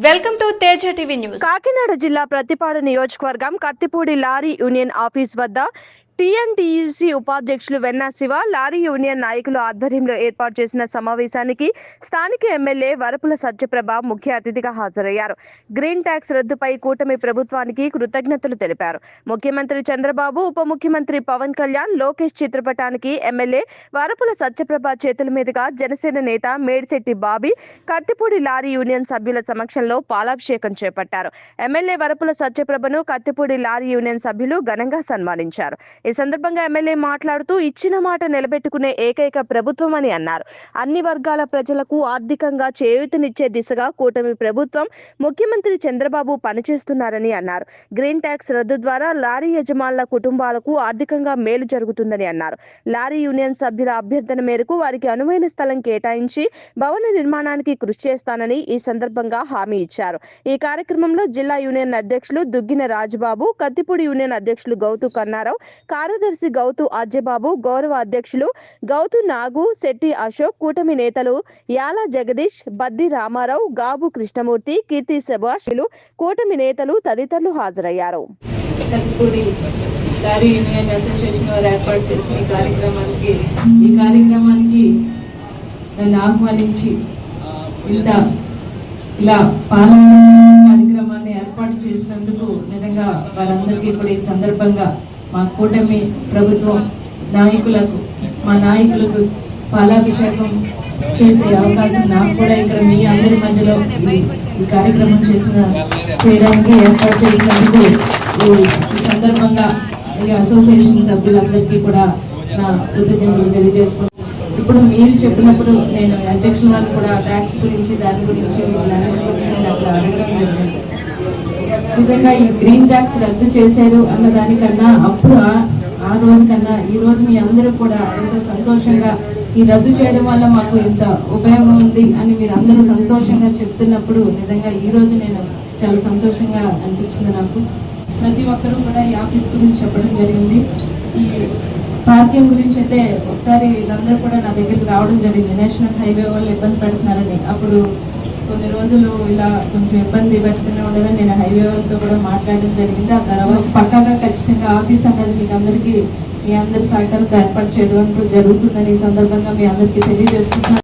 Welcome to Teja TV news. Kakinada జిల్లా ప్రతిపాడు నియోజకవర్గం Kathipudi lorry union office వద్ద టీఎన్టీయూసీ ఉపాధ్యక్షులు వెన్నా శివ, లారీ యూనియన్ నాయకుల ఆధ్వర్యంలో ఏర్పాటు చేసిన సమావేశానికి స్థానిక ఎమ్మెల్యే వరపుల సత్యప్రభ ముఖ్య అతిథిగా హాజరయ్యారు. గ్రీన్ ట్యాక్స్ రద్దుపై కూటమి ప్రభుత్వానికి కృతజ్ఞతలు తెలిపారు. ముఖ్యమంత్రి చంద్రబాబు, ఉప ముఖ్యమంత్రి పవన్ కళ్యాణ్, లోకేష్ చిత్రపటానికి ఎమ్మెల్యే వరపుల సత్యప్రభ చేతుల మీదుగా జనసేన నేత మేడిశెట్టి బాబీ, కత్తిపూడి లారీ యూనియన్ సభ్యుల సమక్షంలో పాలాభిషేకం చేపట్టారు. ఎమ్మెల్యే వరపుల సత్యప్రభను కత్తిపూడి లారీ యూనియన్ సభ్యులు ఘనంగా సన్మానించారు. ఈ సందర్భంగా ఎమ్మెల్యే మాట్లాడుతూ ఇచ్చిన మాట నిలబెట్టుకునే ఏకైక ప్రభుత్వం అని అన్నారు. అన్ని వర్గాల ప్రజలకు ఆర్థికంగా చేయూతనిచ్చే దిశగా కూటమి ప్రభుత్వం, ముఖ్యమంత్రి చంద్రబాబు పనిచేస్తున్నారని అన్నారు. గ్రీన్ ట్యాక్స్ రద్దు ద్వారా లారీ యజమానుల కుటుంబాలకు ఆర్థికంగా మేలు జరుగుతుందని అన్నారు. లారీ యూనియన్ సభ్యుల అభ్యర్థన మేరకు వారికి అనువైన స్థలం కేటాయించి భవన నిర్మాణానికి కృషి చేస్తానని ఈ సందర్భంగా హామీ ఇచ్చారు. ఈ కార్యక్రమంలో జిల్లా యూనియన్ అధ్యక్షులు దుగ్గిన రాజబాబు, కత్తిపూడి యూనియన్ అధ్యక్షులు గౌతు కన్నారావు, కార్యదర్శి గౌతు అర్జబాబు, గౌరవ అధ్యక్షులు గౌతు నాగు, శెట్టి అశోక్, కూటమి నేతలు యాలా జగదీష్, బద్ది రామారావు, గాబు కృష్ణమూర్తి, కీర్తి సుభాష్లు, కూటమి నేతలు తదితరులు హాజరయ్యారు. లారీ యూనియన్ అసోసియేషన్ వారు ఏర్పాటు చేసిన ఈ కార్యక్రమానికి నన్ను ఆహ్వానించి ఇలా పాలన కార్యక్రమాన్ని ఏర్పాటు చేసినందుకు నిజంగా వారందరికీ కూడా ఈ సందర్భంగా మా కూటమి ప్రభుత్వం మా నాయకులకు పాలాభిషేకం చేసే అవకాశం నాకు కూడా ఇక్కడ మీ అందరి మధ్యలో ఈ కార్యక్రమం చేయడానికి ఏర్పాటు చేసినందుకు ఈ సందర్భంగా ఈ అసోసియేషన్ సభ్యులందరికీ కూడా నా కృతజ్ఞతలు తెలియజేసుకుంటున్నాను. ఇప్పుడు మీరు చెప్పినప్పుడు నేను అధ్యక్షుల వారు కూడా ట్యాక్స్ గురించి దాని గురించి వీటిలన్నిటి గురించి నేను అక్కడ అడగడం జరిగింది. నిజంగా ఈ గ్రీన్ ట్యాక్స్ రద్దు చేశారు అన్న దానికన్నా అప్పుడు ఆ రోజు కన్నా ఈ రోజు మీ అందరూ కూడా ఎంతో సంతోషంగా ఈ రద్దు చేయడం వల్ల మాకు ఎంత ఉపయోగం ఉంది అని మీరు అందరూ సంతోషంగా చెప్తున్నప్పుడు నిజంగా ఈ రోజు నేను చాలా సంతోషంగా అనిపించింది. నాకు ప్రతి ఒక్కరూ కూడా ఈ ఆఫీస్ గురించి చెప్పడం జరిగింది. ఈ పార్కింగ్ గురించి అయితే ఒకసారి వీళ్ళందరూ కూడా నా దగ్గరికి రావడం జరిగింది. నేషనల్ హైవే వాళ్ళు ఇబ్బంది పెడుతున్నారని. అప్పుడు కొన్ని రోజులు ఇలా కొంచెం ఇబ్బంది పెట్టకుండా ఉండదని నేను హైవే వాళ్ళతో కూడా మాట్లాడడం జరిగింది. ఆ తర్వాత పక్కాగా ఖచ్చితంగా ఆఫీస్ అన్నది మీకు అందరికీ మీ అందరి సహకారంతో ఏర్పాటు చేయడం జరుగుతుందని ఈ సందర్భంగా మీ అందరికీ తెలియజేసుకుంటున్నాను.